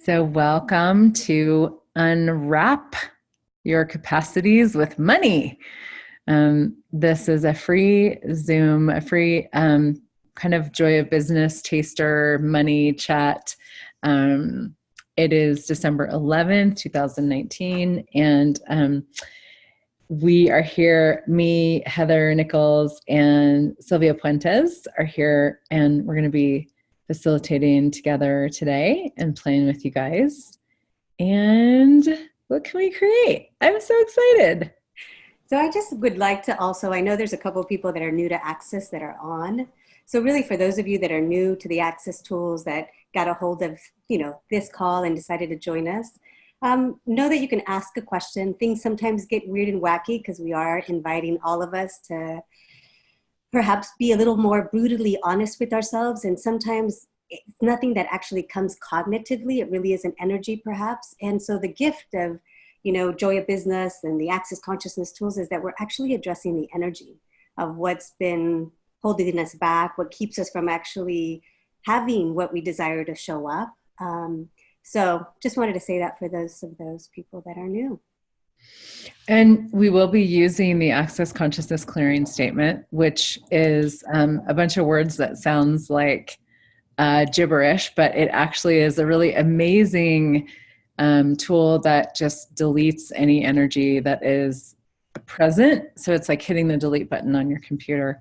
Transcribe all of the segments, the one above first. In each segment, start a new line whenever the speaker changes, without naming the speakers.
So, welcome to Unwrap Your Capacities with Money. This is a free Zoom, a free kind of joy of business taster money chat. It is December 11th, 2019, and we are here. Me, Heather Nichols, and Sylvia Puentes are here, and we're going to be facilitating together today and playing with you guys. And what can we create? I'm so excited.
So I just would like to also, I know there's a couple of people that are new to Access that are on. So really for those of you that are new to the Access tools that got a hold of, this call and decided to join us, know that you can ask a question. Things sometimes get weird and wacky because we are inviting all of us to perhaps be a little more brutally honest with ourselves. And sometimes it's nothing that actually comes cognitively. It really is an energy perhaps. And so the gift of, Joy of Business and the Access Consciousness tools is that we're actually addressing the energy of what's been holding us back, what keeps us from actually having what we desire to show up. So just wanted to say that for those people that are new.
And we will be using the Access Consciousness Clearing Statement, which is a bunch of words that sounds like gibberish, but it actually is a really amazing tool that just deletes any energy that is present. So it's like hitting the delete button on your computer.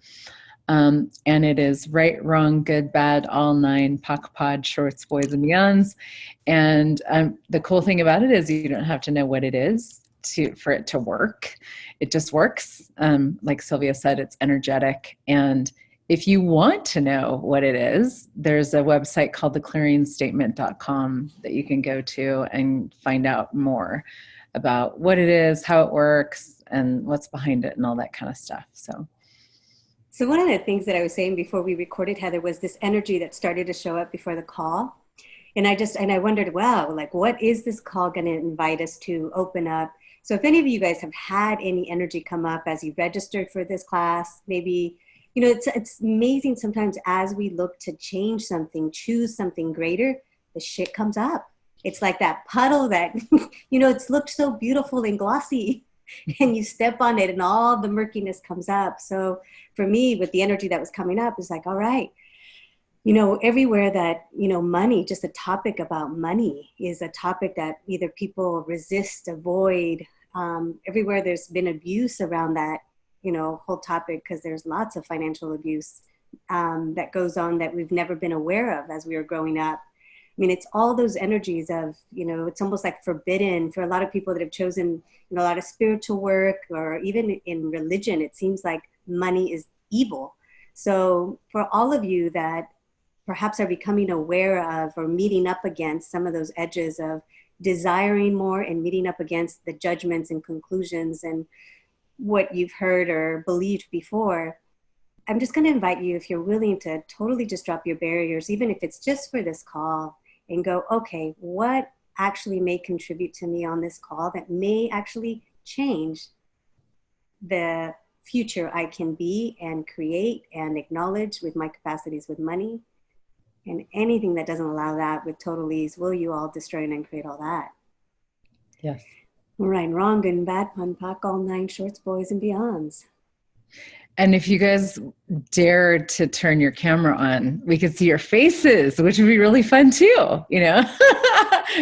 And it is right, wrong, good, bad, all nine, POC, pod, shorts, boys, and beyonds. And the cool thing about it is you don't have to know what it is for it to work. It just works. Like Sylvia said, it's energetic. And if you want to know what it is, there's a website called theclearingstatement.com that you can go to and find out more about what it is, how it works, and what's behind it and all that kind of stuff.
So one of the things that I was saying before we recorded, Heather, was this energy that started to show up before the call. And I wondered, wow, like what is this call going to invite us to open up? So if any of you guys have had any energy come up as you registered for this class, maybe, it's amazing sometimes as we look to change something, choose something greater, the shit comes up. It's like that puddle that, it's looked so beautiful and glossy and you step on it and all the murkiness comes up. So for me, with the energy that was coming up, it's like, all right, everywhere that, money, just a topic about money is a topic that either people resist, avoid. Everywhere there's been abuse around that, whole topic, because there's lots of financial abuse that goes on that we've never been aware of as we were growing up. I mean, it's all those energies of, it's almost like forbidden for a lot of people that have chosen, a lot of spiritual work, or even in religion, it seems like money is evil. So for all of you that perhaps are becoming aware of or meeting up against some of those edges of desiring more and meeting up against the judgments and conclusions and what you've heard or believed before, I'm just going to invite you, if you're willing to totally just drop your barriers, even if it's just for this call, and go, okay, what actually may contribute to me on this call that may actually change the future I can be and create and acknowledge with my capacities with money. And anything that doesn't allow that with total ease, will you all destroy and create all that?
Yes.
Right, wrong, good and bad, pun, POC, all nine, shorts, boys, and beyonds.
And if you guys dare to turn your camera on, we could see your faces, which would be really fun too,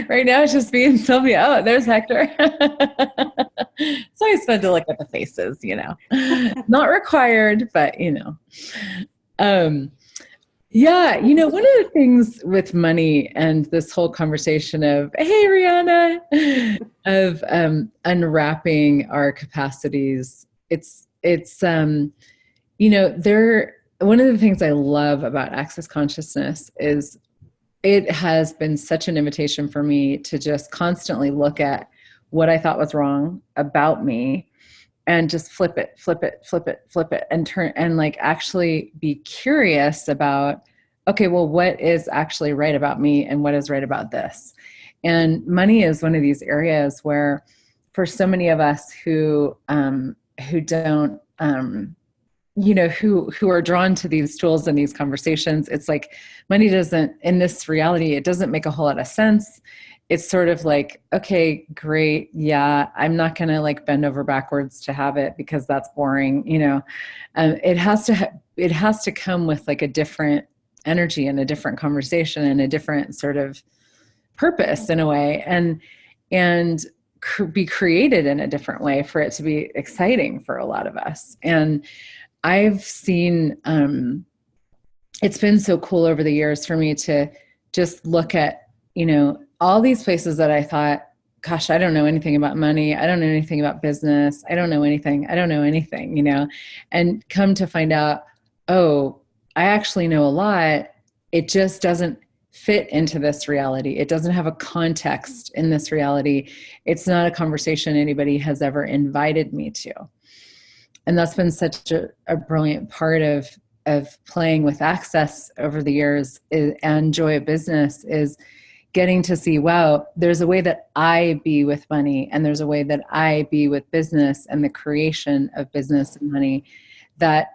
Right now it's just me and Sylvia. Oh, there's Hector. It's always fun to look at the faces, Not required, but, Yeah, one of the things with money and this whole conversation of, hey, Rihanna, of unwrapping our capacities, one of the things I love about Access Consciousness is it has been such an invitation for me to just constantly look at what I thought was wrong about me and just flip it, and turn and actually be curious about, okay, well, what is actually right about me and what is right about this? And money is one of these areas where for so many of us who don't, who are drawn to these tools and these conversations, it's like money doesn't, in this reality, it doesn't make a whole lot of sense. it's sort of like, okay, great. Yeah. I'm not going to like bend over backwards to have it because that's boring. It has to come with like a different energy and a different conversation and a different sort of purpose in a way, and be created in a different way for it to be exciting for a lot of us. And I've seen, it's been so cool over the years for me to just look at, all these places that I thought, gosh, I don't know anything about money. I don't know anything about business. I don't know anything, and come to find out, oh, I actually know a lot. It just doesn't fit into this reality. It doesn't have a context in this reality. It's not a conversation anybody has ever invited me to. And that's been such a brilliant part of playing with Access over the years and Joy of Business, is getting to see, wow, there's a way that I be with money, and there's a way that I be with business and the creation of business and money that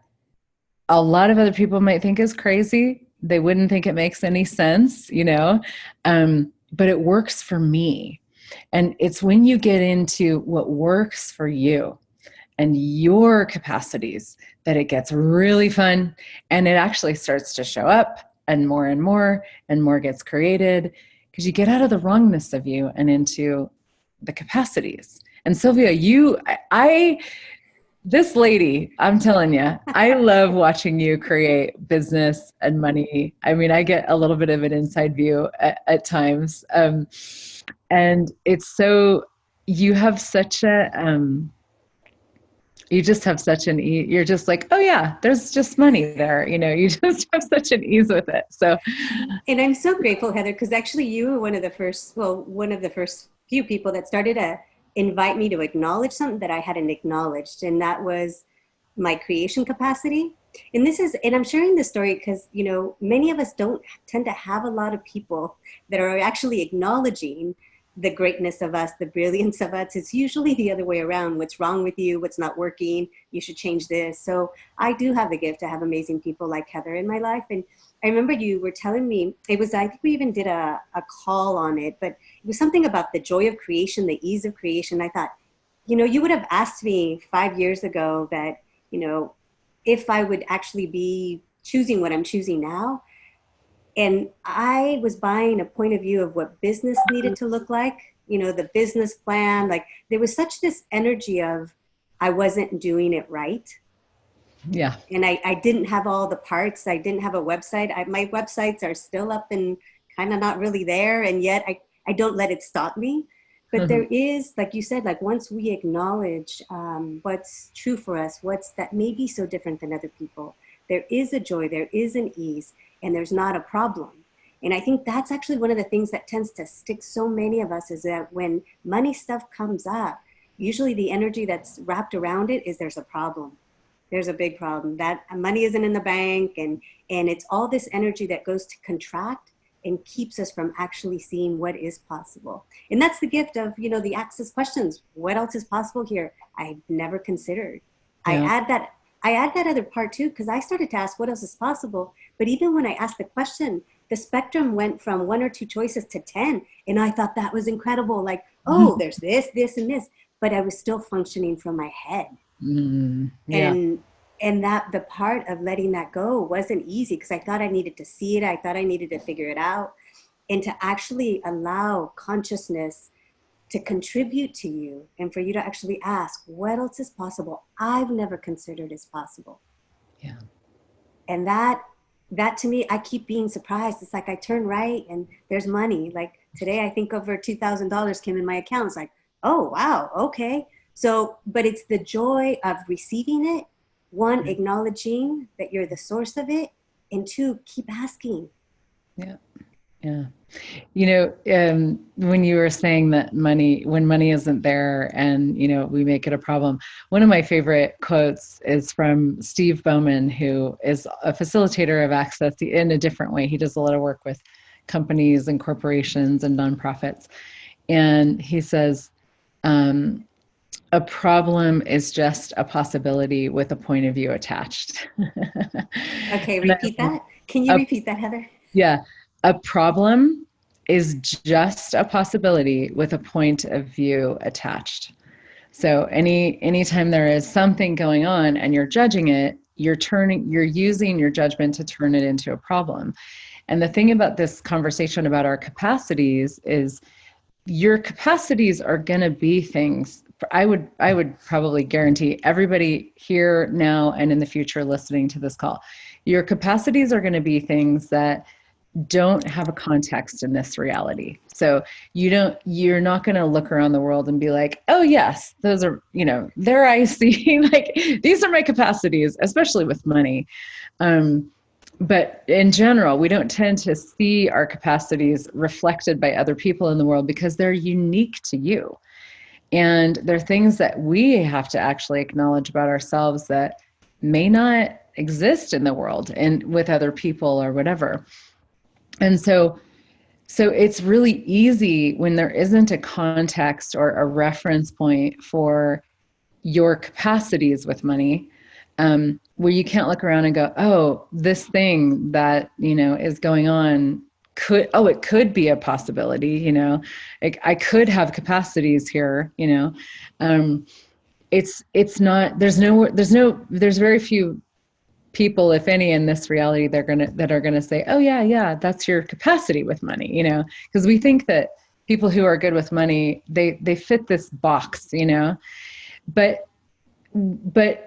a lot of other people might think is crazy. They wouldn't think it makes any sense, but it works for me. And it's when you get into what works for you and your capacities that it gets really fun, and it actually starts to show up, and more gets created, because you get out of the wrongness of you and into the capacities. And Sylvia, this lady, I'm telling you, I love watching you create business and money. I mean, I get a little bit of an inside view at times. And it's so, you have such you just have such an ease. You're just like, oh yeah, there's just money there. You just have such an ease with it. So,
and I'm so grateful, Heather, because actually you were one of the first few people that started to invite me to acknowledge something that I hadn't acknowledged. And that was my creation capacity. And I'm sharing this story because, many of us don't tend to have a lot of people that are actually acknowledging the greatness of us, the brilliance of us. It's usually the other way around. What's wrong with you? What's not working? You should change this. So I do have the gift to have amazing people like Heather in my life. And I remember you were telling me, I think we even did a call on it, but it was something about the joy of creation, the ease of creation. I thought, you would have asked me 5 years ago that, if I would actually be choosing what I'm choosing now. And I was buying a point of view of what business needed to look like, the business plan. Like there was such this energy of I wasn't doing it right.
Yeah.
And I didn't have all the parts. I didn't have a website. My websites are still up and kind of not really there. And yet I don't let it stop me. But there is, like you said, like once we acknowledge what's true for us, what's that may be so different than other people, there is a joy, there is an ease, and there's not a problem. And I think that's actually one of the things that tends to stick so many of us, is that when money stuff comes up, usually the energy that's wrapped around it is there's a problem. There's a big problem. That money isn't in the bank, and it's all this energy that goes to contract and keeps us from actually seeing what is possible. And that's the gift of, the Access questions. What else is possible here? I've never considered. Yeah. I add that other part too, because I started to ask what else is possible. But even when I asked the question, the spectrum went from 1 or 2 choices to 10. And I thought that was incredible. Like, oh, there's this, and this. But I was still functioning from my head. Yeah. And that the part of letting that go wasn't easy, because I thought I needed to see it. I thought I needed to figure it out, and to actually allow consciousness to contribute to you, and for you to actually ask, what else is possible? I've never considered is possible.
Yeah.
And that to me, I keep being surprised. It's like I turn right and there's money. Like today, I think over $2,000 came in my account. It's like, oh, wow. Okay. So, but it's the joy of receiving it. 1, acknowledging that you're the source of it, and 2, keep asking.
Yeah. Yeah. When you were saying that when money isn't there and, we make it a problem, one of my favorite quotes is from Steve Bowman, who is a facilitator of Access in a different way. He does a lot of work with companies and corporations and nonprofits. And he says, a problem is just a possibility with a point of view attached.
Okay, repeat that. Can you repeat that, Heather?
Yeah. A problem is just a possibility with a point of view attached. So anytime there is something going on and you're judging it, you're using your judgment to turn it into a problem. And the thing about this conversation about our capacities is your capacities are going to be things. I would probably guarantee everybody here now and in the future listening to this call, your capacities are going to be things that don't have a context in this reality. So you're not going to look around the world and be like, oh yes, those are, there I see, like, these are my capacities, especially with money. But in general, we don't tend to see our capacities reflected by other people in the world because they're unique to you. And they're things that we have to actually acknowledge about ourselves that may not exist in the world and with other people or whatever. And so it's really easy when there isn't a context or a reference point for your capacities with money, where you can't look around and go, oh, this thing that, is going on it could be a possibility, I could have capacities here, it's not, there's very few people, if any, in this reality that are gonna say, oh yeah, that's your capacity with money, because we think that people who are good with money, they fit this box, but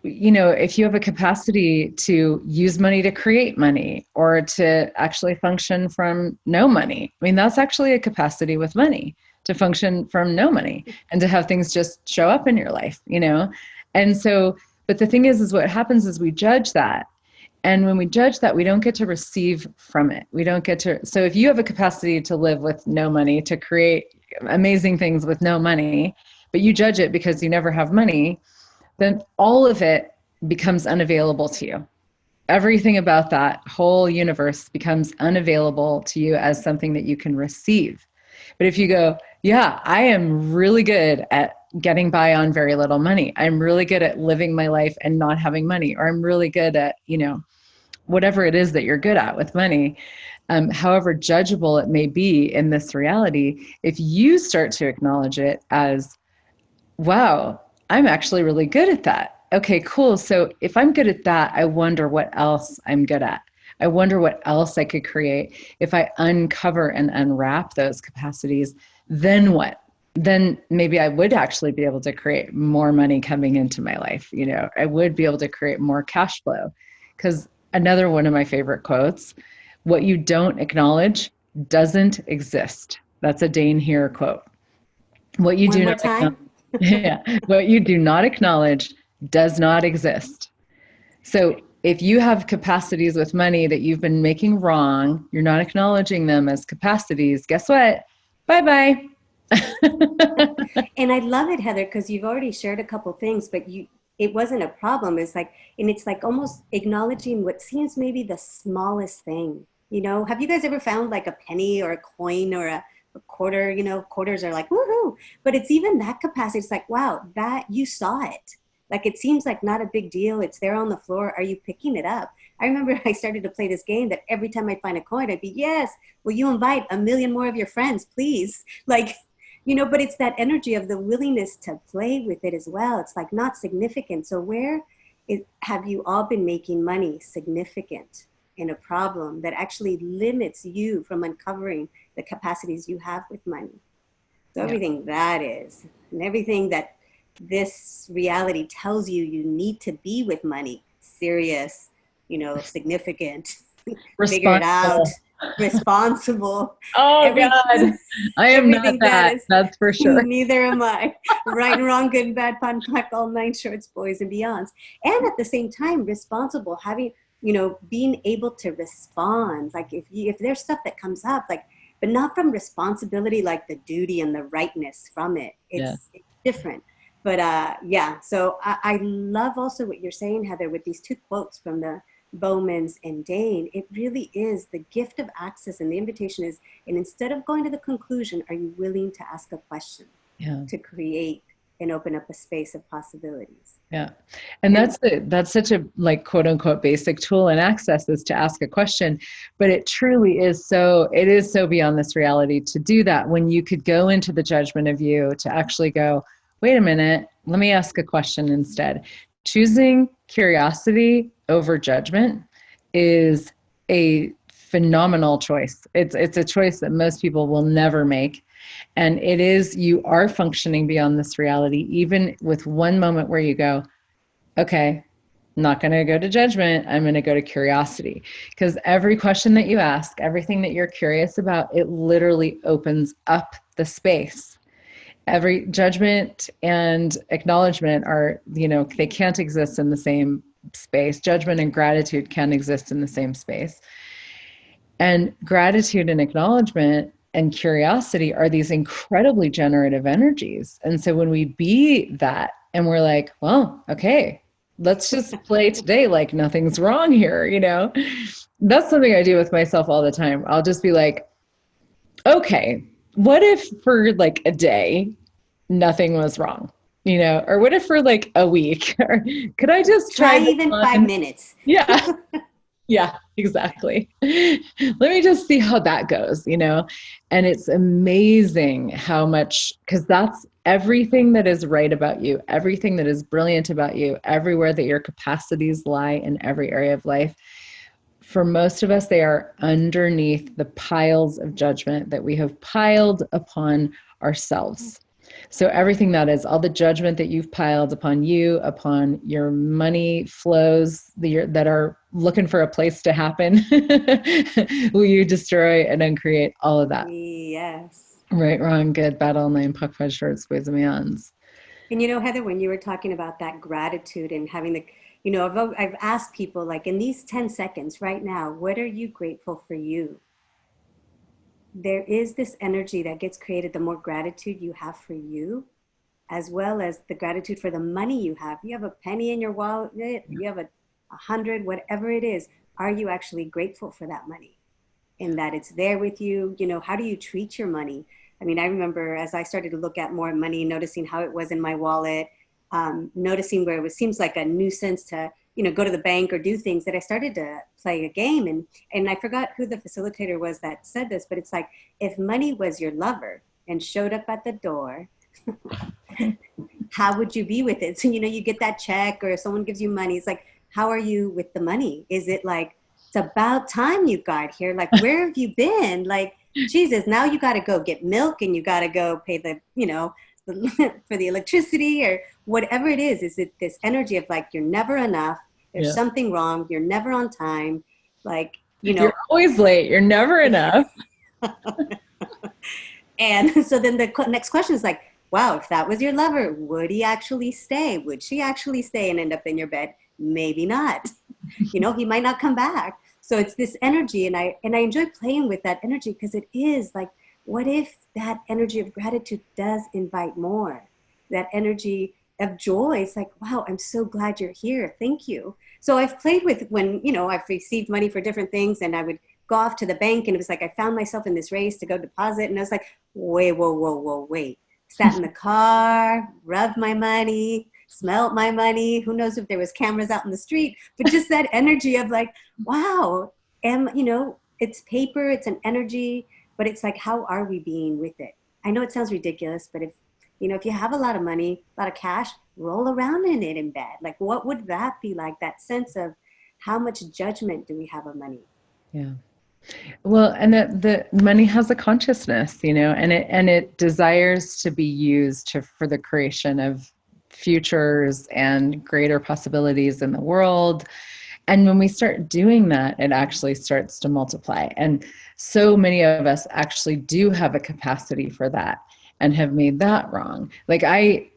if you have a capacity to use money to create money or to actually function from no money, I mean, that's actually a capacity with money, to function from no money and to have things just show up in your life, And so, but the thing is what happens is we judge that. And when we judge that, we don't get to receive from it. We don't get to, so if you have a capacity to live with no money, to create amazing things with no money, but you judge it because you never have money, then all of it becomes unavailable to you. Everything about that whole universe becomes unavailable to you as something that you can receive. But if you go, yeah, I am really good at getting by on very little money. I'm really good at living my life and not having money, or I'm really good at, whatever it is that you're good at with money, however judgeable it may be in this reality, if you start to acknowledge it as, wow, I'm actually really good at that. Okay, cool. So if I'm good at that, I wonder what else I'm good at. I wonder what else I could create. If I uncover and unwrap those capacities, then what? Then maybe I would actually be able to create more money coming into my life. I would be able to create more cash flow. Because another one of my favorite quotes, what you don't acknowledge doesn't exist. That's a Dane Heer quote. What you do not acknowledge, yeah, what you do not acknowledge does not exist. So if you have capacities with money that you've been making wrong, you're not acknowledging them as capacities, guess what? Bye-bye.
And I love it, Heather, because you've already shared a couple things, but it wasn't a problem. It's like almost acknowledging what seems maybe the smallest thing. Have you guys ever found like a penny or a coin or a quarter? Quarters are like, woohoo. But it's even that capacity. It's like, wow, that you saw it. Like, it seems like not a big deal. It's there on the floor. Are you picking it up? I remember I started to play this game that every time I'd find a coin, I'd be, yes, will you invite 1 million more of your friends, please? Like, but it's that energy of the willingness to play with it as well. It's like not significant. So have you all been making money significant in a problem that actually limits you from uncovering the capacities you have with money? So everything that is, and everything that this reality tells you need to be with money, serious, significant, figure it out, responsible.
Oh God, I am not that. That's for sure.
Neither am I. Right and wrong, good and bad, fun, fact, all 9 shorts, boys and beyonds. And at the same time, responsible, having, being able to respond. Like if there's stuff that comes up, like, but not from responsibility, like the duty and the rightness from it. It's different. But so I love also what you're saying, Heather, with these 2 quotes from the Bowmans and Dane. It really is the gift of access, and the invitation is, and instead of going to the conclusion, are you willing to ask a question to create and open up a space of possibilities.
Yeah. And that's such a like quote unquote basic tool in Access, is to ask a question, but it truly is it is so beyond this reality to do that, when you could go into the judgment of you to actually go, wait a minute, let me ask a question instead. Choosing curiosity over judgment is a phenomenal choice. It's a choice that most people will never make. And it is, you are functioning beyond this reality, even with one moment where you go, okay, I'm not going to go to judgment. I'm going to go to curiosity. Because every question that you ask, everything that you're curious about, it literally opens up the space. Every judgment and acknowledgement are, they can't exist in the same space. Judgment and gratitude can't exist in the same space. And gratitude and acknowledgement and curiosity are these incredibly generative energies. And so when we be that and we're like, well, okay, let's just play today like nothing's wrong here, that's something I do with myself all the time. I'll just be like, okay, what if for like a day, nothing was wrong, or what if for like a week, or could I just try
even 5 minutes?
Yeah. Yeah, exactly. Let me just see how that goes, and it's amazing how much, because that's everything that is right about you, everything that is brilliant about you, everywhere that your capacities lie in every area of life. For most of us, they are underneath the piles of judgment that we have piled upon ourselves. So everything that is, all the judgment that you've piled upon you, upon your money flows that are looking for a place to happen, will you destroy and uncreate all of that?
Yes.
Right, wrong, good, bad, all nine, puck, fudge, shorts, ways, and meons.
And Heather, when you were talking about that gratitude and having I've asked people, like, in these 10 seconds right now, what are you grateful for you? There is this energy that gets created the more gratitude you have for you, as well as the gratitude for the money you have. You have a penny in your wallet, you have 100, whatever it is. Are you actually grateful for that money and that it's there with you? How do you treat your money? I mean, I remember as I started to look at more money, noticing how it was in my wallet, noticing where seems like a nuisance to, go to the bank or do things, that I started to play a game. And I forgot who the facilitator was that said this, but it's like, if money was your lover and showed up at the door, how would you be with it? So, you get that check or someone gives you money. It's like, how are you with the money? Is it like, it's about time you got here? Like, where have you been? Like, Jesus, now you got to go get milk and you got to go pay the, for the electricity or whatever it is. Is it this energy of like, you're never enough? There's something wrong. You're never on time. Like,
you're always late. You're never enough.
And so then the next question is like, wow, if that was your lover, would he actually stay? Would she actually stay and end up in your bed? Maybe not. He might not come back. So it's this energy. And I enjoy playing with that energy, because it is like, what if that energy of gratitude does invite more? That energy of joy. It's like, wow, I'm so glad you're here. Thank you. So I've played with when, I've received money for different things, and I would go off to the bank, and it was like, I found myself in this race to go deposit. And I was like, wait, wait. Sat in the car, rubbed my money, smelled my money. Who knows if there was cameras out in the street, but just that energy of like, wow, it's paper, it's an energy, but it's like, how are we being with it? I know it sounds ridiculous, but if you have a lot of money, a lot of cash, roll around in it in bed. Like, what would that be like? That sense of how much judgment do we have of money?
Yeah. Well, and the money has a consciousness, and it desires to be used for the creation of futures and greater possibilities in the world. And when we start doing that, it actually starts to multiply. And so many of us actually do have a capacity for that and have made that wrong. Like I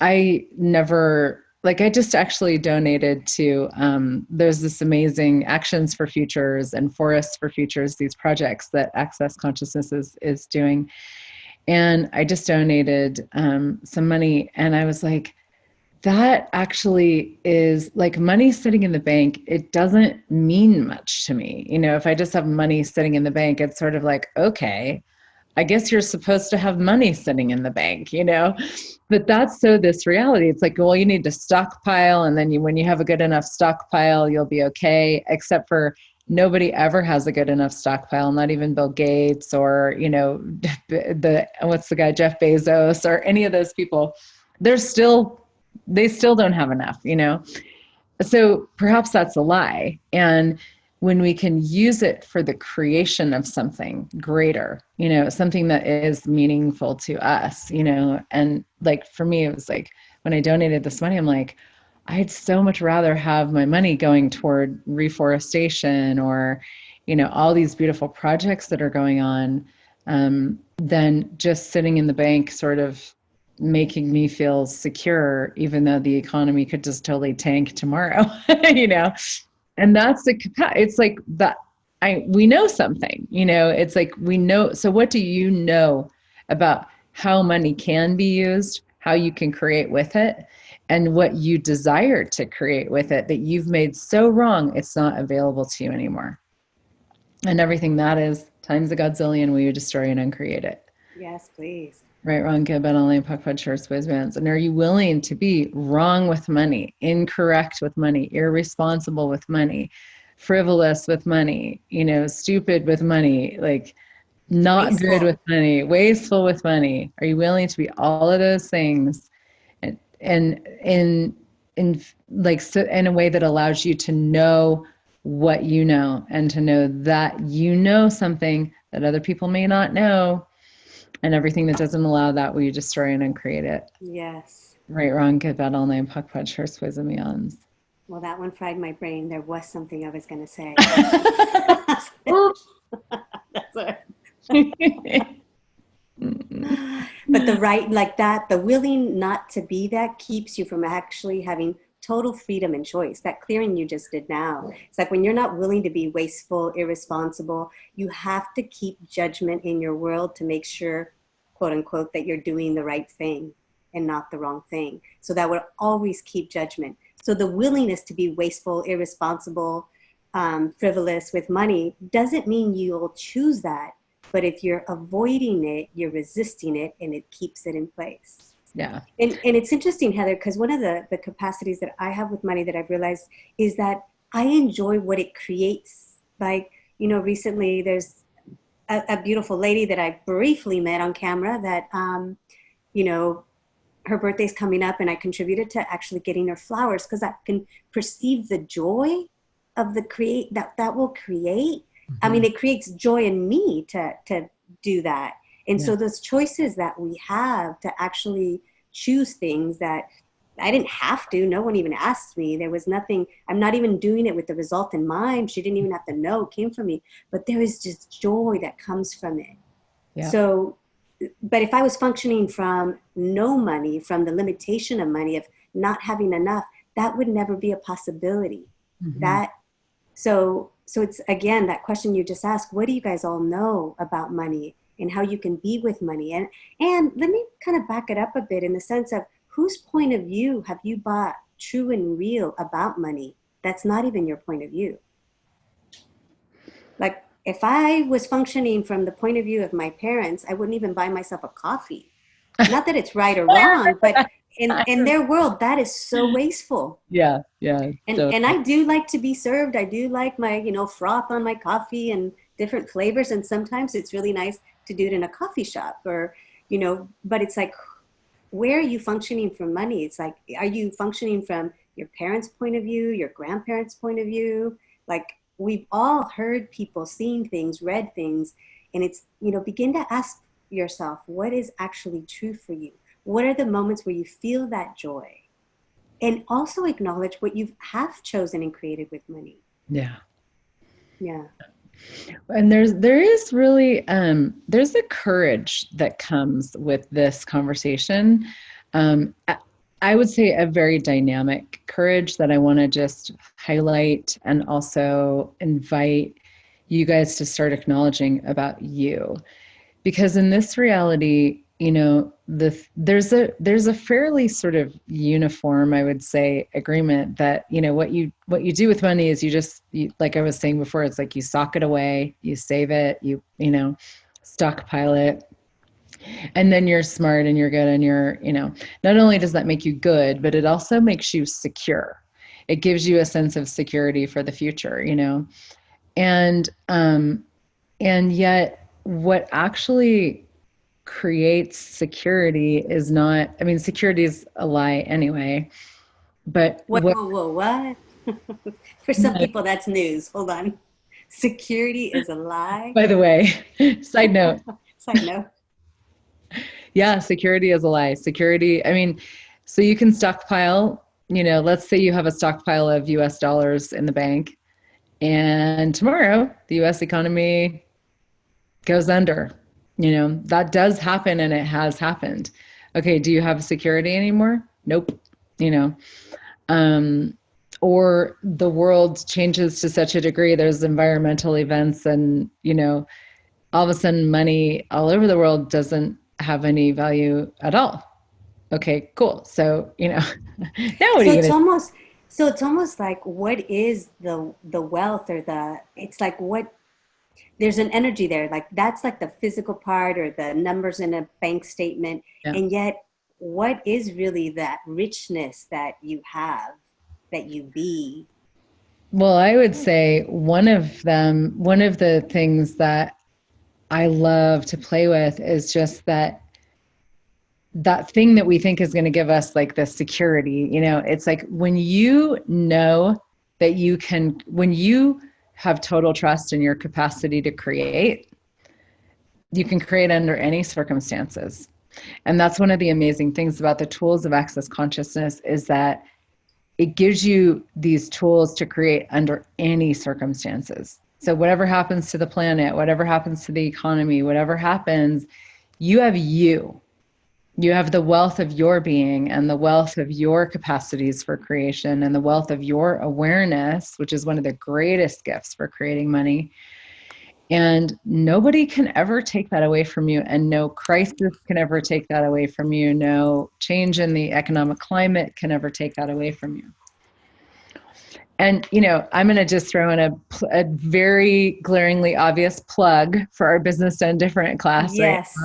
just actually donated to, there's this amazing Actions for Futures and Forests for Futures, these projects that Access Consciousness is doing. And I just donated some money, and I was like, that actually is like money sitting in the bank. It doesn't mean much to me. If I just have money sitting in the bank, it's sort of like, okay, I guess you're supposed to have money sitting in the bank, but that's so this reality. It's like, well, you need to stockpile. And then when you have a good enough stockpile, you'll be okay, except for nobody ever has a good enough stockpile, not even Bill Gates or, what's the guy, Jeff Bezos or any of those people. They still don't have enough, So perhaps that's a lie. And when we can use it for the creation of something greater, something that is meaningful to us, and like for me, it was like when I donated this money, I'm like, I'd so much rather have my money going toward reforestation or, all these beautiful projects that are going on, than just sitting in the bank, sort of making me feel secure, even though the economy could just totally tank tomorrow, And that's it's like that. We know something, it's like we know. So what do you know about how money can be used, how you can create with it, and what you desire to create with it that you've made so wrong it's not available to you anymore? And everything that is times a godzillion, will you destroy and uncreate it?
Yes, please.
Right, wrong, good, bad, only, puck, pud, shorts, boys, bands. And are you willing to be wrong with money, incorrect with money, irresponsible with money, frivolous with money, stupid with money, like not
Wasteful.
good with money, wasteful with money? Are you willing to be all of those things, and in like so in a way that allows you to know what you know, and to know that something that other people may not know? And everything that doesn't allow that, will you destroy and uncreate it?
Yes.
Right, wrong, good, bad, all name, puck, pud, shorts, boys, and beyonds.
Well, that one fried my brain. There was something I was going to say. That's it. But the right, like that, the willing not to be that keeps you from actually having total freedom and choice. That clearing you just did now. It's like when you're not willing to be wasteful, irresponsible, you have to keep judgment in your world to make sure, quote unquote, that you're doing the right thing and not the wrong thing. So that would always keep judgment. So the willingness to be wasteful, irresponsible, frivolous with money doesn't mean you'll choose that. But if you're avoiding it, you're resisting it, and it keeps it in place.
Yeah.
And it's interesting, Heather, because one of the capacities that I have with money that I've realized is that I enjoy what it creates. Like, recently there's a beautiful lady that I briefly met on camera that, her birthday's coming up, and I contributed to actually getting her flowers because I can perceive the joy of that will create. Mm-hmm. I mean, it creates joy in me to do that. And so those choices that we have to actually choose things that I didn't have to, no one even asked me. There was nothing, I'm not even doing it with the result in mind. She didn't even have to know it came from me, but there is just joy that comes from it. Yeah. So, but if I was functioning from no money, from the limitation of money, of not having enough, that would never be a possibility. Mm-hmm. So it's, again, that question you just asked, what do you guys all know about money and how you can be with money? And let me kind of back it up a bit in the sense of, whose point of view have you bought true and real about money that's not even your point of view? Like, if I was functioning from the point of view of my parents, I wouldn't even buy myself a coffee. Not that it's right or wrong, but in their world, that is so wasteful.
Yeah.
And I do like to be served. I do like my, froth on my coffee and different flavors. And sometimes it's really nice to do it in a coffee shop or, but it's like, where are you functioning from money? It's like, are you functioning from your parents' point of view, your grandparents' point of view? Like, we've all heard people, seen things, read things, and it's, begin to ask yourself, what is actually true for you? What are the moments where you feel that joy? And also acknowledge what you have chosen and created with money.
Yeah.
Yeah.
And there is really, there's a courage that comes with this conversation. I would say a very dynamic courage that I want to just highlight and also invite you guys to start acknowledging about you. Because in this reality, there's a fairly sort of uniform, I would say, agreement that, what you do with money is you like I was saying before, it's like you sock it away, you save it, stockpile it, and then you're smart and you're good and you're, not only does that make you good, but it also makes you secure. It gives you a sense of security for the future, and yet what actually creates security is not, I mean, security is a lie anyway, but
Whoa, whoa, what? For some people, that's news. Hold on. Security is a lie.
by the way, side note,
Side note.
yeah, security is a lie. Security, I mean, so you can stockpile, let's say you have a stockpile of US dollars in the bank, and tomorrow the US economy goes under. That does happen and it has happened. Okay, do you have security anymore? Nope. You know, or the world changes to such a degree, there's environmental events, and, all of a sudden money all over the world doesn't have any value at all. Okay, cool. So, now what are
So
you
it's
going to
almost so it's almost like what is the wealth or it's like what there's an energy there. Like that's like the physical part or the numbers in a bank statement.
yeah.
And yet what is really that richness that you have, that you be?
Well, I would say one of the things that I love to play with is just that thing that we think is going to give us like the security. It's like when you know that when you have total trust in your capacity to create, you can create under any circumstances. And that's one of the amazing things about the tools of Access Consciousness, is that it gives you these tools to create under any circumstances. So whatever happens to the planet, whatever happens to the economy, whatever happens, you have you. You have the wealth of your being and the wealth of your capacities for creation and the wealth of your awareness, which is one of the greatest gifts for creating money. And nobody can ever take that away from you. And no crisis can ever take that away from you. No change in the economic climate can ever take that away from you. And, I'm going to just throw in a very glaringly obvious plug for our Business Done Different class right
Yes.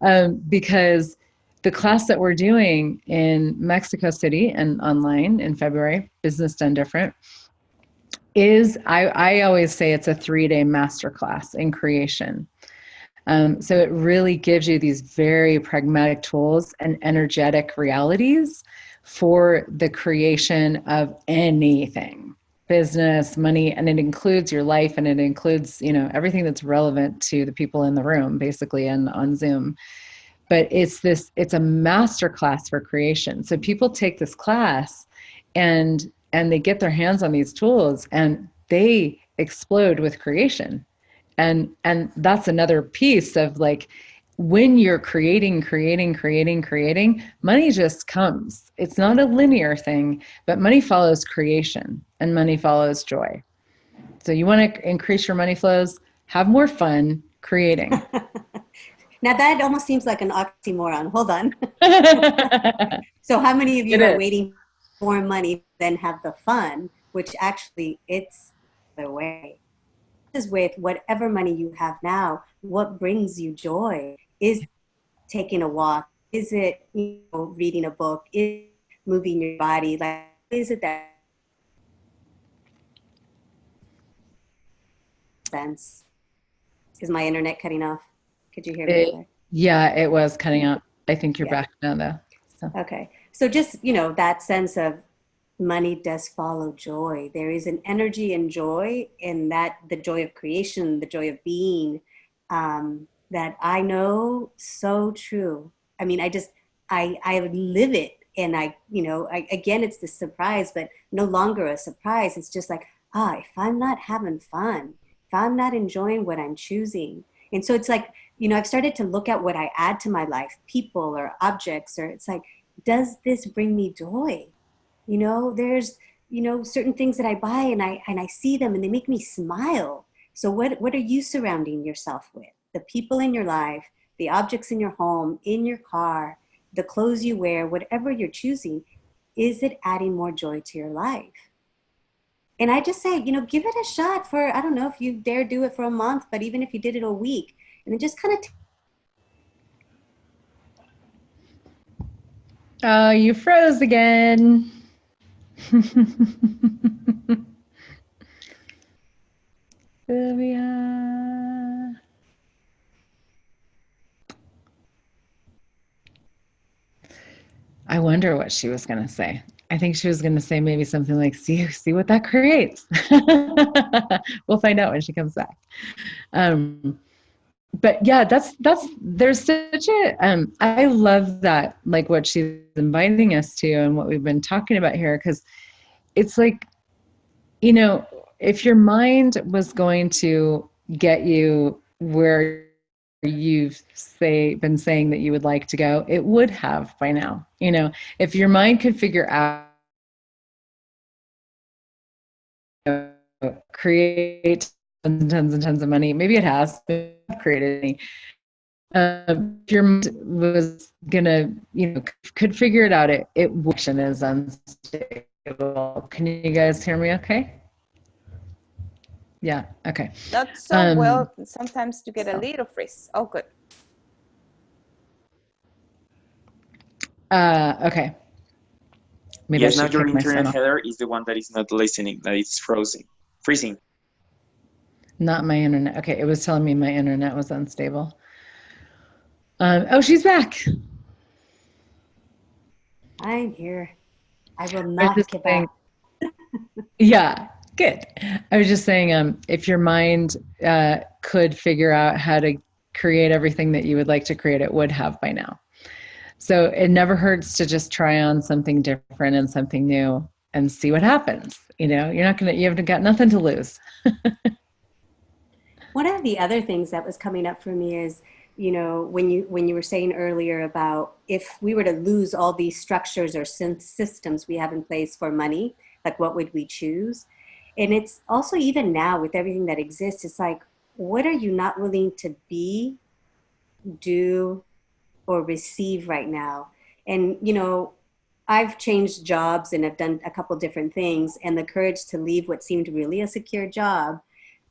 now, because the class that we're doing in Mexico City and online in February, Business Done Different, is, I always say it's a 3-day masterclass in creation. So it really gives you these very pragmatic tools and energetic realities for the creation of anything, business, money, and it includes your life, and it includes, everything that's relevant to the people in the room, basically, and on Zoom. But it's a masterclass for creation. So people take this class and they get their hands on these tools and they explode with creation. And that's another piece of like, when you're creating, money just comes. It's not a linear thing, but money follows creation and money follows joy. So you want to increase your money flows, have more fun creating.
Now that almost seems like an oxymoron. Hold on. So how many of you are waiting for more money than have the fun, which actually it's the way. Is with whatever money you have now, what brings you joy? Is taking a walk? Is it reading a book? Is it moving your body? Like, is it that sense? Is my internet cutting off? Could you hear me?
Yeah, it was cutting out. I think you're back now though. So.
Okay. So just, that sense of money does follow joy. There is an energy and joy in that, the joy of creation, the joy of being, that I know so true. I mean, I live it. And again, it's the surprise, but no longer a surprise. It's just like, if I'm not having fun, if I'm not enjoying what I'm choosing. And so it's like, I've started to look at what I add to my life, people or objects, or it's like, does this bring me joy? There's, certain things that I buy and I see them and they make me smile. So what are you surrounding yourself with? The people in your life, the objects in your home, in your car, the clothes you wear, whatever you're choosing, is it adding more joy to your life? And I just say, give it a shot for, I don't know if you dare do it for a month, but even if you did it a week, And then just kind of
You froze again. Sylvia. I wonder what she was going to say. I think she was going to say maybe something like, see what that creates. We'll find out when she comes back. But yeah, there's such I love that, like what she's inviting us to and what we've been talking about here, because it's like, you know, if your mind was going to get you where you've been saying that you would like to go, it would have by now. You know, if your mind could figure out, create tons and tons of money, maybe it has created any. If your mind was gonna, you know, could figure it out, it is unstable. Can you guys hear me okay? Yeah, okay.
Not so well, sometimes to get a little freeze. Oh, good.
Okay.
Maybe yes, now your internet header is the one that is not listening, that it's freezing.
Not my internet. Okay, it was telling me my internet was unstable. Oh, she's back.
I'm here. I will not give up.
Yeah, good. I was just saying, if your mind could figure out how to create everything that you would like to create, it would have by now. So it never hurts to just try on something different and something new and see what happens. You know, you haven't got nothing to lose.
One of the other things that was coming up for me is, you know, when you were saying earlier about if we were to lose all these structures or systems we have in place for money, like what would we choose? And it's also, even now with everything that exists, it's like, what are you not willing to be, do, or receive right now? And, you know, I've changed jobs and I've done a couple different things, and the courage to leave what seemed really a secure job,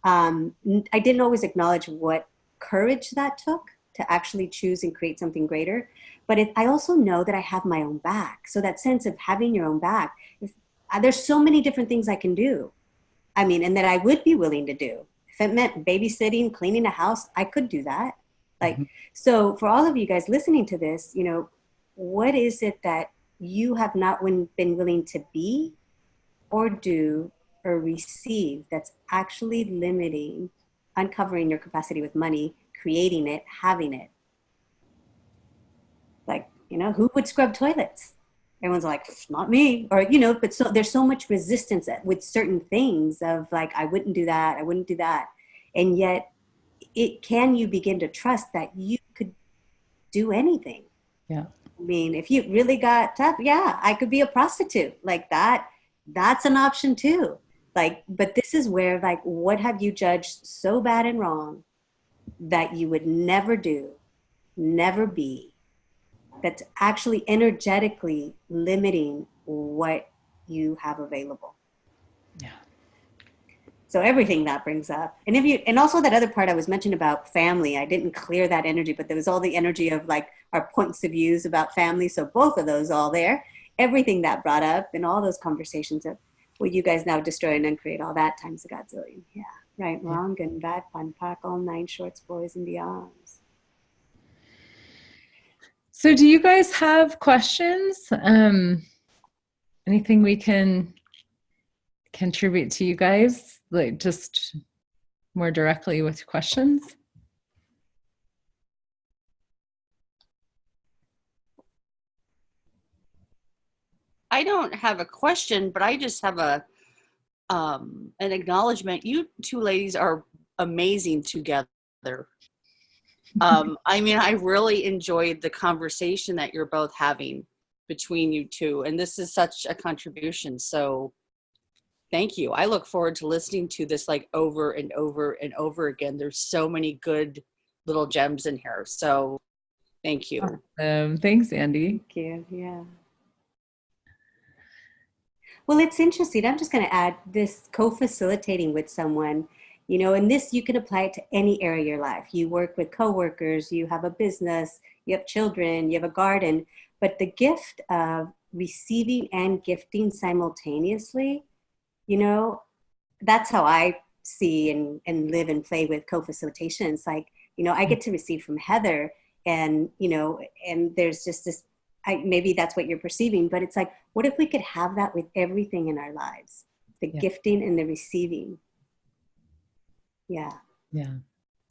I didn't always acknowledge what courage that took to actually choose and create something greater. But I also know that I have my own back. So that sense of having your own back, there's so many different things I can do. I mean, and that I would be willing to do. If it meant babysitting, cleaning a house, I could do that. Like, so for all of you guys listening to this, you know, what is it that you have not been willing to be or do or receive that's actually limiting, uncovering your capacity with money, creating it, having it? Like, you know, who would scrub toilets? Everyone's like, not me. Or, you know, but so there's so much resistance with certain things of like, I wouldn't do that. I wouldn't do that. And yet can you begin to trust that you could do anything?
Yeah.
I mean, if you really got tough, yeah, I could be a prostitute like that. That's an option too. Like, but this is where, like, what have you judged so bad and wrong that you would never do, never be, that's actually energetically limiting what you have available?
Yeah.
So everything that brings up, and also that other part I was mentioning about family, I didn't clear that energy, but there was all the energy of like our points of views about family. So both of those all there, everything that brought up and all those conversations of, well, you guys now destroy and uncreate all that times a godzillion. Yeah. Right, wrong, good and bad, fun, pack, all nine shorts, boys and beyonds.
So do you guys have questions? Anything we can contribute to you guys, like just more directly with questions?
I don't have a question, but I just have an acknowledgement. You two ladies are amazing together. I mean, I really enjoyed the conversation that you're both having between you two, and this is such a contribution. So thank you. I look forward to listening to this like over and over and over again. There's so many good little gems in here. So thank you.
Thanks, Andy.
Thank you. Yeah. Well, it's interesting. I'm just going to add this co-facilitating with someone. you know, and this, you can apply it to any area of your life. You work with coworkers, you have a business, you have children, you have a garden, but the gift of receiving and gifting simultaneously, you know, that's how I see and live and play with co-facilitation. It's like, you know, I get to receive from Heather, and, you know, and there's just this, maybe that's what you're perceiving, but it's like, what if we could have that with everything in our lives? The gifting and the receiving. Yeah.
Yeah.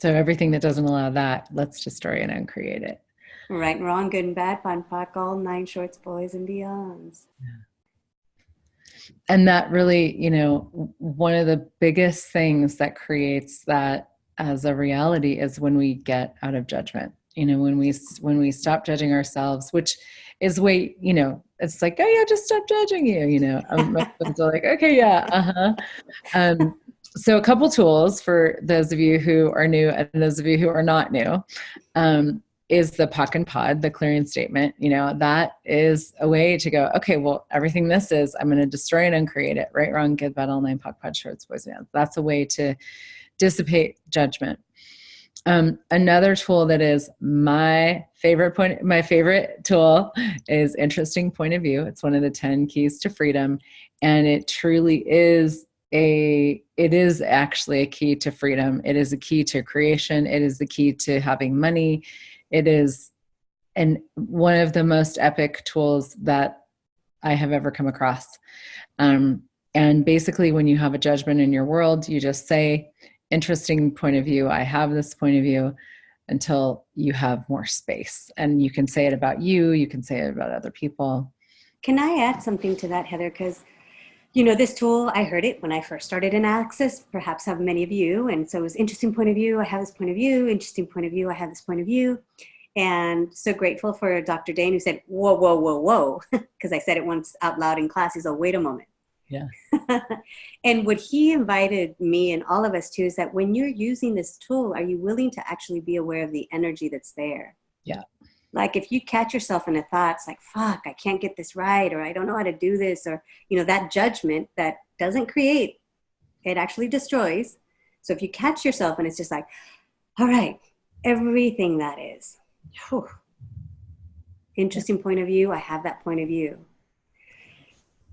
So everything that doesn't allow that, let's destroy it and create it.
Right and wrong, good and bad, fun, fuck, all 9 shorts, boys and beyonds.
Yeah. And that really, you know, one of the biggest things that creates that as a reality is when we get out of judgment. You know, when we stop judging ourselves, which is way, you know, it's like, oh yeah, just stop judging you, you know. My friends are like, okay, yeah, so a couple tools for those of you who are new and those of you who are not new, is the POC and POD, the clearing statement. You know, that is a way to go, okay, well, everything this is, I'm going to destroy and uncreate it. Right, wrong, good, bad, all 9, POC, POD, shorts, boys, and that's a way to dissipate judgment. Another tool that is my favorite tool is interesting point of view. It's one of the 10 keys to freedom. And it truly is it is actually a key to freedom. It is a key to creation. It is the key to having money. It is one of the most epic tools that I have ever come across. And basically when you have a judgment in your world, you just say, interesting point of view. I have this point of view, until you have more space. And you can say it about you. You can say it about other people.
Can I add something to that, Heather? Because, you know, this tool, I heard it when I first started in Access, perhaps have many of you. And so it was interesting point of view. I have this point of view. Interesting point of view. I have this point of view. And so grateful for Dr. Dane, who said, whoa, whoa, whoa, whoa. Because I said it once out loud in class. He's like, wait a moment.
Yeah.
And what he invited me and all of us to is that when you're using this tool, are you willing to actually be aware of the energy that's there?
Yeah.
Like if you catch yourself in a thought, it's like, fuck, I can't get this right, or I don't know how to do this, or, you know, that judgment that doesn't create, it actually destroys. So if you catch yourself and it's just like, all right, everything that is, whew, interesting point of view, I have that point of view.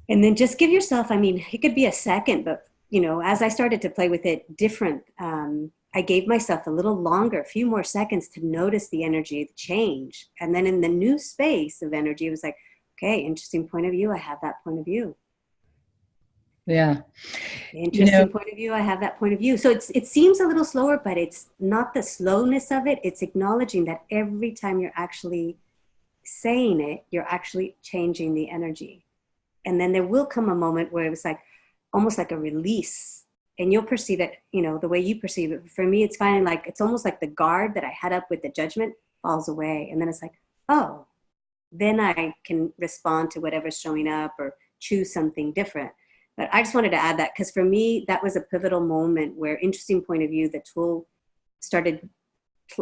And then just give yourself, I mean, it could be a second, but, you know, as I started to play with it different, I gave myself a little longer, a few more seconds to notice the energy, the change. And then in the new space of energy, it was like, okay, interesting point of view. I have that point of view.
Yeah.
Interesting point of view. I have that point of view. So it seems a little slower, but it's not the slowness of it. It's acknowledging that every time you're actually saying it, you're actually changing the energy. And then there will come a moment where it was like, almost like a release, and you'll perceive it, you know, the way you perceive it. For me, it's finding like, it's almost like the guard that I had up with the judgment falls away. And then it's like, oh, then I can respond to whatever's showing up or choose something different. But I just wanted to add that, because for me, that was a pivotal moment where interesting point of view, the tool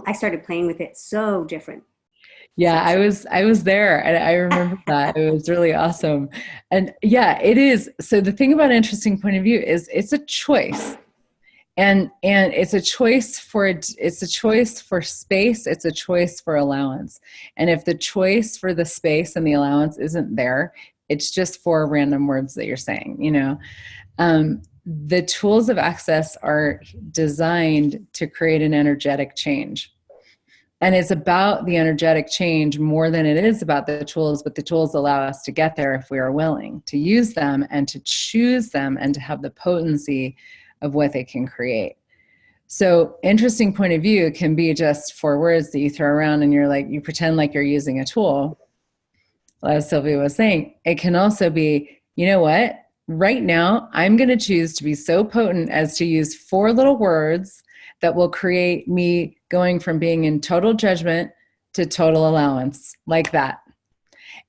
I started playing with it so different.
Yeah, I was there, and I remember that. It was really awesome. And yeah, it is. So the thing about interesting point of view is it's a choice. And it's a choice for space, it's a choice for allowance. And if the choice for the space and the allowance isn't there, it's just 4 random words that you're saying, you know. The tools of access are designed to create an energetic change. And it's about the energetic change more than it is about the tools, but the tools allow us to get there if we are willing to use them and to choose them and to have the potency of what they can create. So interesting point of view can be just 4 words that you throw around and you're like, you pretend like you're using a tool. As Sylvia was saying, it can also be, you know what? Right now, I'm going to choose to be so potent as to use 4 little words that will create me going from being in total judgment to total allowance, like that.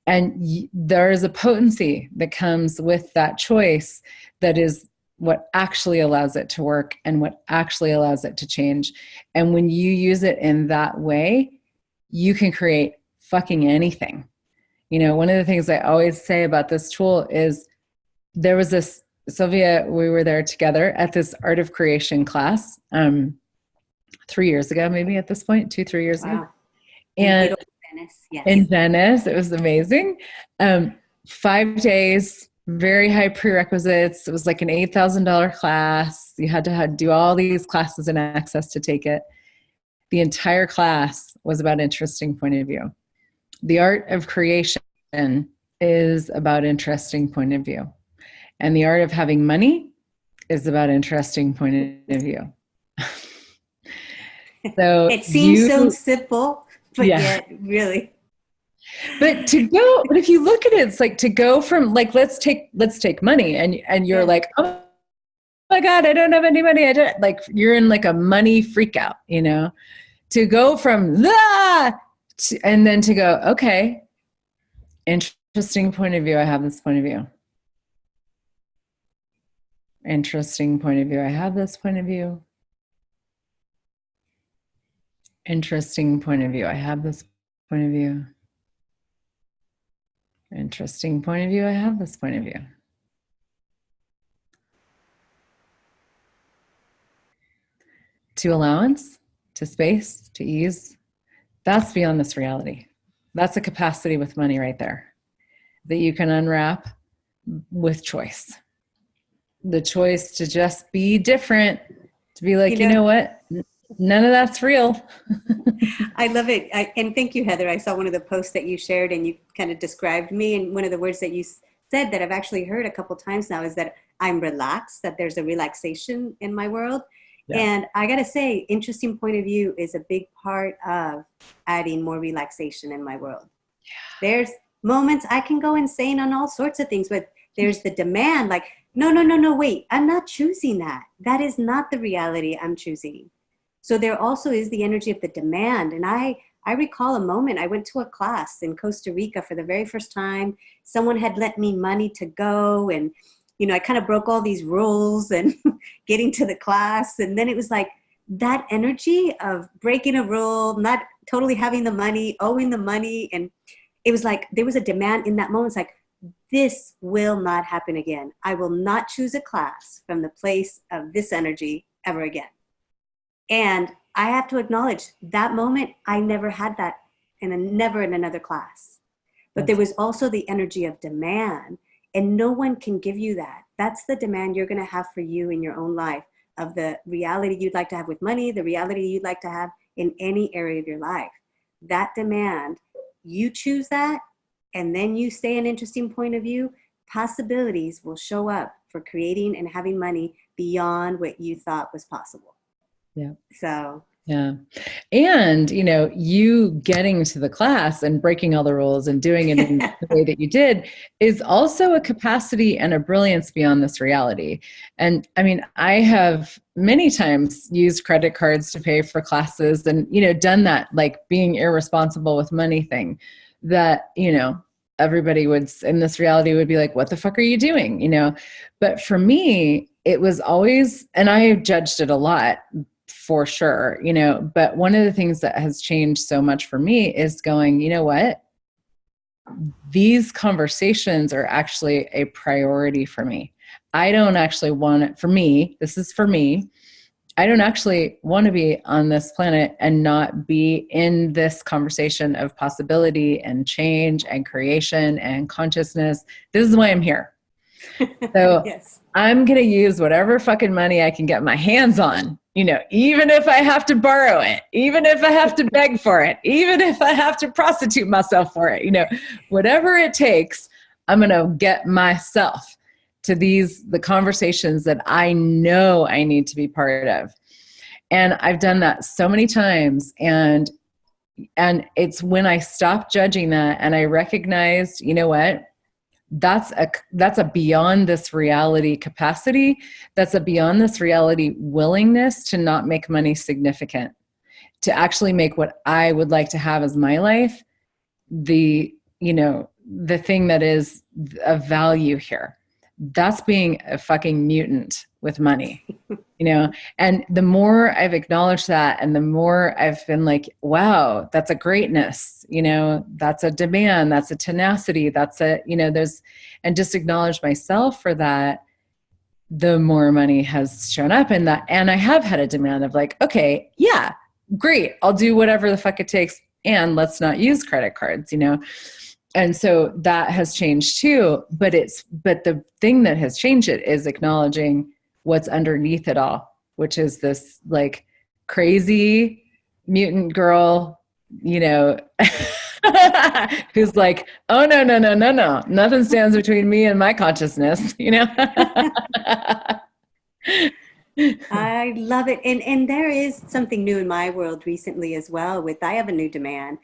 And there is a potency that comes with that choice that is what actually allows it to work and what actually allows it to change. And when you use it in that way, you can create fucking anything. You know, one of the things I always say about this tool is there was this Sylvia, we were there together at this Art of Creation class 3 years ago, maybe at this point, 3 years ago. And
Venice, yes.
In Venice, it was amazing. 5 days, very high prerequisites. It was like an $8,000 class. You had to do all these classes and access to take it. The entire class was about interesting point of view. The art of creation is about interesting point of view. And the art of having money is about interesting point of view. So
it seems so simple, but yet really.
But if you look at it, it's like to go from like, let's take money and you're like, oh my God, I don't have any money. Like you're in like a money freak out, you know, to go from and then to go, okay, interesting point of view. I have this point of view. Interesting point of view. I have this point of view. Interesting point of view. I have this point of view. Interesting point of view. I have this point of view. To allowance, to space, to ease. That's beyond this reality. That's a capacity with money right there that you can unwrap with choice. The choice to just be different, to be like, you know what? None of that's real.
I love it. And thank you, Heather. I saw one of the posts that you shared and you kind of described me. And one of the words that you said that I've actually heard a couple times now is that I'm relaxed, that there's a relaxation in my world. Yeah. And I got to say, interesting point of view is a big part of adding more relaxation in my world. Yeah. There's moments I can go insane on all sorts of things, but there's the demand like, no, wait, I'm not choosing that. That is not the reality I'm choosing. So there also is the energy of the demand. And I recall a moment, I went to a class in Costa Rica for the very first time. Someone had lent me money to go. And, you know, I kind of broke all these rules and getting to the class. And then it was like that energy of breaking a rule, not totally having the money, owing the money. And it was like, there was a demand in that moment. It's like, this will not happen again. I will not choose a class from the place of this energy ever again. And I have to acknowledge that moment, I never had that never in another class. But there was also the energy of demand, and no one can give you that. That's the demand you're going to have for you in your own life, of the reality you'd like to have with money, the reality you'd like to have in any area of your life. That demand, you choose that, and then you stay an interesting point of view, possibilities will show up for creating and having money beyond what you thought was possible.
Yeah.
So.
Yeah. And, you know, you getting to the class and breaking all the rules and doing it in the way that you did is also a capacity and a brilliance beyond this reality. And I mean, I have many times used credit cards to pay for classes and, you know, done that like being irresponsible with money thing that, you know, everybody would in this reality would be like, what the fuck are you doing? You know, but for me, it was always, and I judged it a lot, for sure, you know, but one of the things that has changed so much for me is going, you know what? These conversations are actually a priority for me. I don't actually want it for me. This is for me. I don't actually want to be on this planet and not be in this conversation of possibility and change and creation and consciousness. This is why I'm here. So yes. I'm going to use whatever fucking money I can get my hands on, you know, even if I have to borrow it, even if I have to beg for it, even if I have to prostitute myself for it, you know, whatever it takes, I'm going to get myself to the conversations that I know I need to be part of. And I've done that so many times. And it's when I stopped judging that and I recognized, you know what? That's a beyond this reality capacity. That's a beyond this reality willingness to not make money significant, to actually make what I would like to have as my life, the thing that is of value here. That's being a fucking mutant with money, you know? And the more I've acknowledged that and the more I've been like, wow, that's a greatness, you know, that's a demand, that's a tenacity, that's a, you know, and just acknowledge myself for that. the more money has shown up. And I have had a demand of like, okay, yeah, great, I'll do whatever the fuck it takes, and let's not use credit cards, And so that has changed too. But the thing that has changed it is acknowledging what's underneath it all, which is this like crazy mutant girl, who's like, oh, no, nothing stands between me and my consciousness,
I love it. And there is something new in my world recently as well I have a new demand.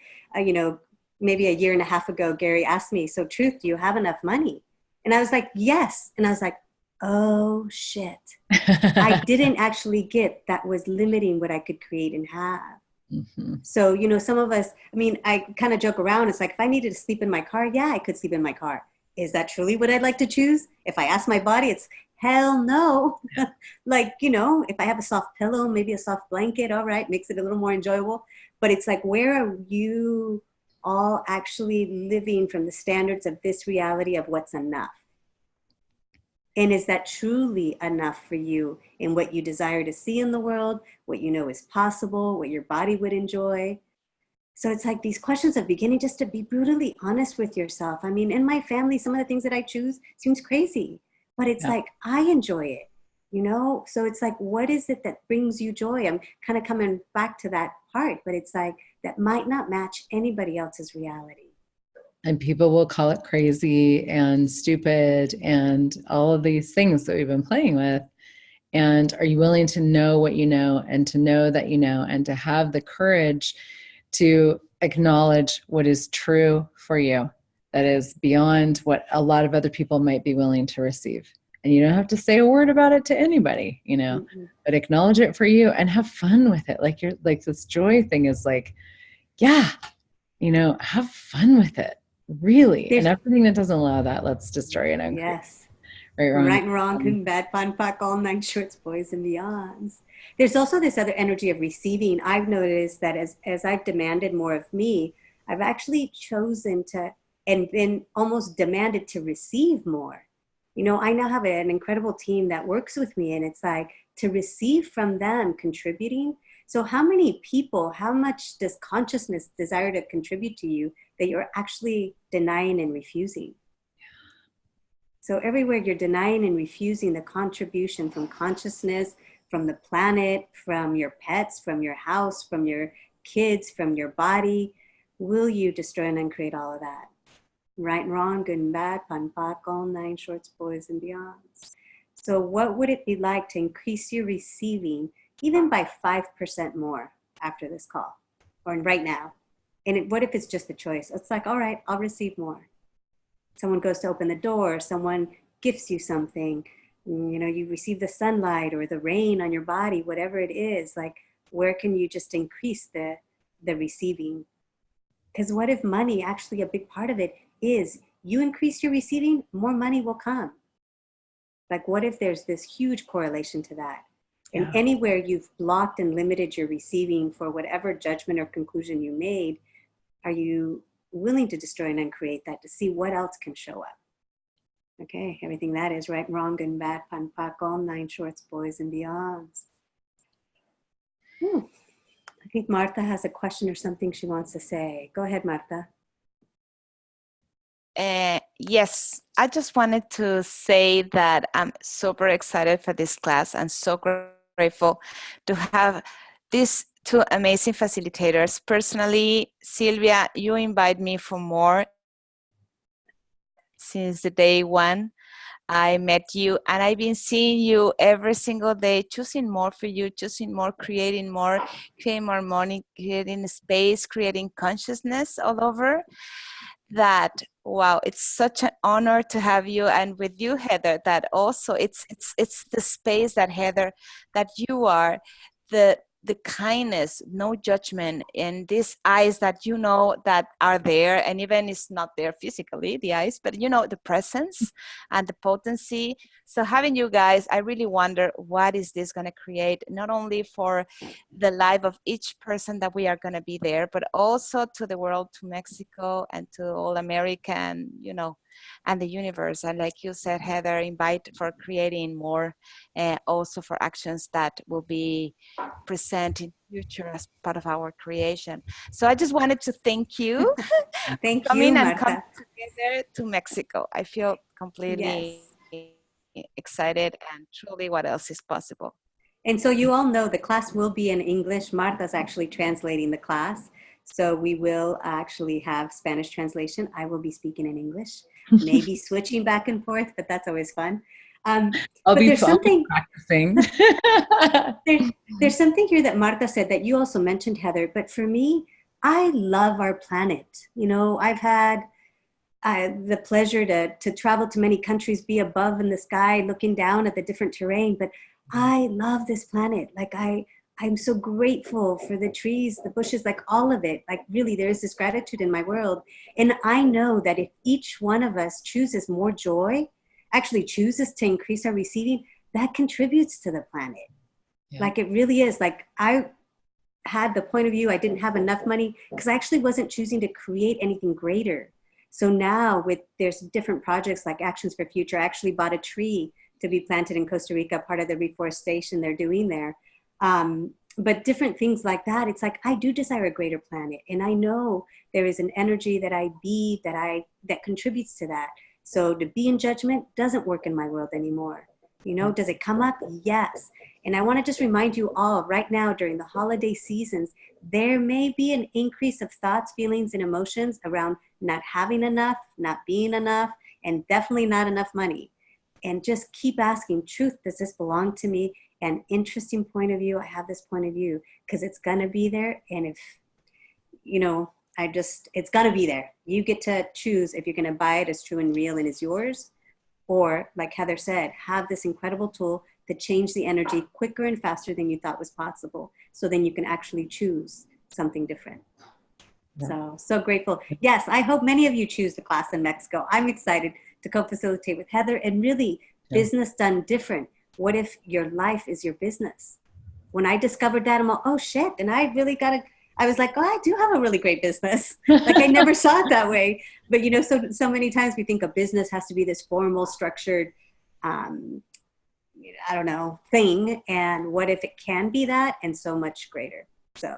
Maybe a year and a half ago, Gary asked me, so Truth, do you have enough money? And I was like, yes. And I was like, oh shit. I didn't actually get that was limiting what I could create and have. Mm-hmm. So, some of us, I kind of joke around. It's like, if I needed to sleep in my car, yeah, I could sleep in my car. Is that truly what I'd like to choose? If I ask my body, it's hell no. Like, if I have a soft pillow, maybe a soft blanket, all right, makes it a little more enjoyable. But it's like, where are you all actually living from the standards of this reality of what's enough? And is that truly enough for you in what you desire to see in the world, what you know is possible, what your body would enjoy? So it's like these questions of beginning just to be brutally honest with yourself. In my family, some of the things that I choose seems crazy, but it's like, I enjoy it, So it's like, what is it that brings you joy? I'm kind of coming back to that part, but it's like, that might not match anybody else's reality.
And people will call it crazy and stupid and all of these things that we've been playing with. And are you willing to know what you know, and to know that you know, and to have the courage to acknowledge what is true for you, that is beyond what a lot of other people might be willing to receive? And you don't have to say a word about it to anybody, mm-hmm. But acknowledge it for you and have fun with it. Like this joy thing is like, yeah, have fun with it. Really. And everything that doesn't allow that, let's destroy it.
Yes.
Right
and wrong, good and bad, fun, fuck, all nine shorts, boys and beyonds. There's also this other energy of receiving. I've noticed that as I've demanded more of me, I've actually chosen to, and been almost demanded to receive more. I now have an incredible team that works with me, and it's like to receive from them contributing. So how many people, how much does consciousness desire to contribute to you that you're actually denying and refusing? So everywhere you're denying and refusing the contribution from consciousness, from the planet, from your pets, from your house, from your kids, from your body, will you destroy and uncreate all of that? Right and wrong, good and bad, fun, fuck, all nine shorts, boys and beyonds. So what would it be like to increase your receiving even by 5% more after this call or right now? And what if it's just a choice? It's like, all right, I'll receive more. Someone goes to open the door, someone gifts you something, you receive the sunlight or the rain on your body, whatever it is, like, where can you just increase the receiving? Because what if money, actually a big part of it is you increase your receiving, more money will come. Like, what if there's this huge correlation to that? And anywhere you've blocked and limited your receiving for whatever judgment or conclusion you made, are you willing to destroy and uncreate that to see what else can show up? Okay, everything that is right, wrong, good and bad, fun, fuck, all nine shorts, boys and beyonds. I think Martha has a question or something she wants to say. Go ahead, Martha.
Yes, I just wanted to say that I'm super excited for this class. I'm so grateful to have these two amazing facilitators. Personally, Sylvia, you invite me for more since the day one I met you, and I've been seeing you every single day, choosing more for you, choosing more, creating more money, creating space, creating consciousness all over. That, wow, it's such an honor to have you, and with you, Heather, that also it's the space that, Heather, that you are the the kindness, no judgment, and these eyes that you know that are there, and even it's not there physically, the eyes, but you know, the presence and the potency. So having you guys, I really wonder what is this going to create, not only for the life of each person that we are going to be there, but also to the world, to Mexico, and to all America, and you know, and the universe. And like you said, Heather, invite for creating more, also for actions that will be present in future as part of our creation. So I just wanted to thank you.
Thank
Coming
you,
and come
Marta.
together to Mexico. I feel completely excited, and truly what else is possible.
And so you all know the class will be in English. Marta's actually translating the class. So we will actually have Spanish translation. I will be speaking in English, maybe switching back and forth, but that's always fun.
I'll be practicing.
There's something here that Marta said that you also mentioned, Heather, but for me, I love our planet. You know, I've had the pleasure to travel to many countries, be above in the sky, looking down at the different terrain, but I love this planet. Like I'm so grateful for the trees, the bushes, like all of it. Like really, there is this gratitude in my world. And I know that if each one of us chooses more joy, actually chooses to increase our receiving, that contributes to the planet. Yeah. Like it really is. Like I had the point of view, I didn't have enough money because I actually wasn't choosing to create anything greater. So now there's different projects like Actions for Future. I actually bought a tree to be planted in Costa Rica, part of the reforestation they're doing there. But different things like that, it's like, I do desire a greater planet. And I know there is an energy that I be, that contributes to that. So to be in judgment doesn't work in my world anymore. You know, does it come up? Yes. And I want to just remind you all right now during the holiday seasons, there may be an increase of thoughts, feelings, and emotions around not having enough, not being enough, and definitely not enough money. And just keep asking, truth, does this belong to me? An interesting point of view, I have this point of view, because it's going to be there. And if, you know, it's going to be there. You get to choose if you're going to buy it as true and real and is yours. Or like Heather said, have this incredible tool to change the energy quicker and faster than you thought was possible. So then you can actually choose something different. Yeah. So grateful. Yes, I hope many of you choose the class in Mexico. I'm excited to co-facilitate with Heather and really business done different. What if your life is your business? When I discovered that, I'm like, oh shit. And I really I was like, oh, I do have a really great business. Like I never saw it that way. But you know, so many times we think a business has to be this formal, structured, I don't know, thing. And what if it can be that and so much greater? So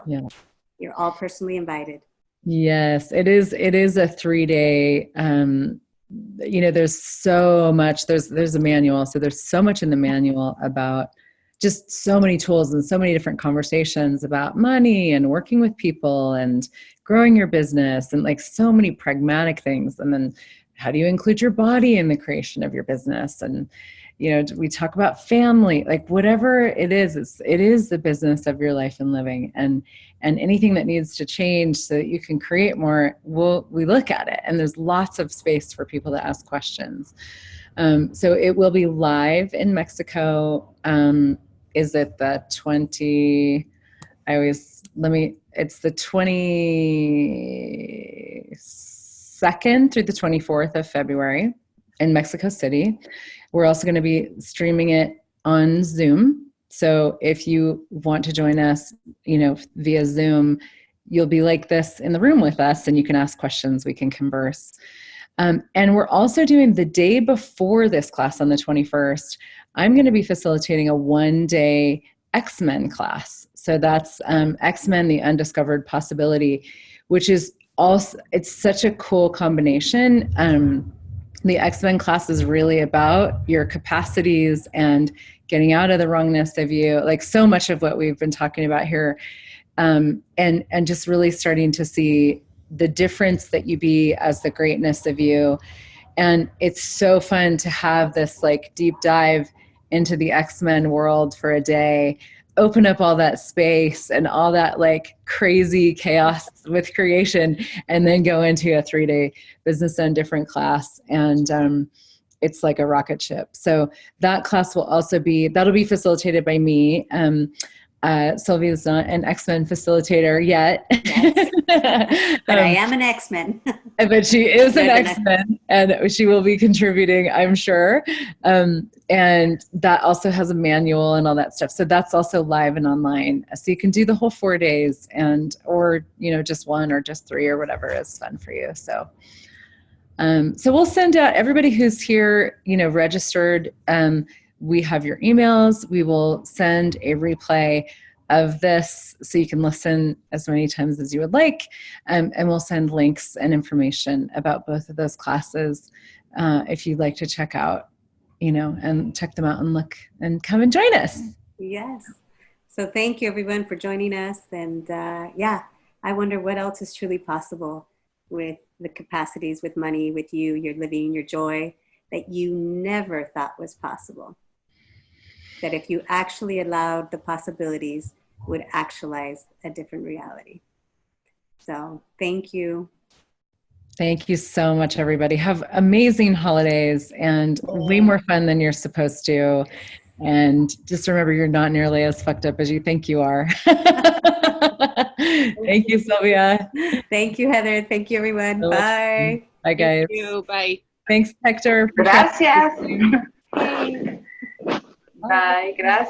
you're all personally invited.
Yes, it is a 3-day, you know, there's so much, there's a manual. So there's so much in the manual about just so many tools and so many different conversations about money and working with people and growing your business and like so many pragmatic things. And then how do you include your body in the creation of your business? And, you know, we talk about family, like whatever it is the business of your life and living, and anything that needs to change so that you can create more, we look at it, and there's lots of space for people to ask questions. So it will be live in Mexico. Is it the 20, it's the 22nd through the 24th of February in Mexico City. We're also going to be streaming it on Zoom. So if you want to join us, you know, via Zoom, you'll be like this in the room with us and you can ask questions, we can converse. And we're also doing the day before this class on the 21st, I'm going to be facilitating a 1-day X-Men class. So that's X-Men, the Undiscovered Possibility, which is also, it's such a cool combination. The X-Men class is really about your capacities and getting out of the wrongness of you, like so much of what we've been talking about here. And just really starting to see the difference that you be as the greatness of you. And it's so fun to have this like deep dive into the X-Men world for a day, open up all that space and all that like crazy chaos with creation, and then go into a 3-day business done different class. And it's like a rocket ship. So that class will also that'll be facilitated by me. Sylvia's not an X-Men facilitator yet.
Yes. But I am an X-Men.
But she is an X-Men, and she will be contributing, I'm sure. And that also has a manual and all that stuff. So that's also live and online. So you can do the whole 4 days, or just 1 or just 3 or whatever is fun for you. So we'll send out everybody who's here, registered. We have your emails. We will send a replay of this so you can listen as many times as you would like. And we'll send links and information about both of those classes if you'd like to check out, and check them out and look and come and join us.
Yes. So thank you everyone for joining us. And I wonder what else is truly possible with the capacities, with money, with you, your living, your joy that you never thought was possible. That if you actually allowed the possibilities, would actualize a different reality. So thank you.
Thank you so much, everybody. Have amazing holidays and way more fun than you're supposed to. And just remember, you're not nearly as fucked up as you think you are. Thank you, Sylvia.
Thank you, Heather. Thank you, everyone.
So
bye.
Bye, guys.
Thank you. Bye.
Thanks, Hector.
Gracias. Bye. Gracias.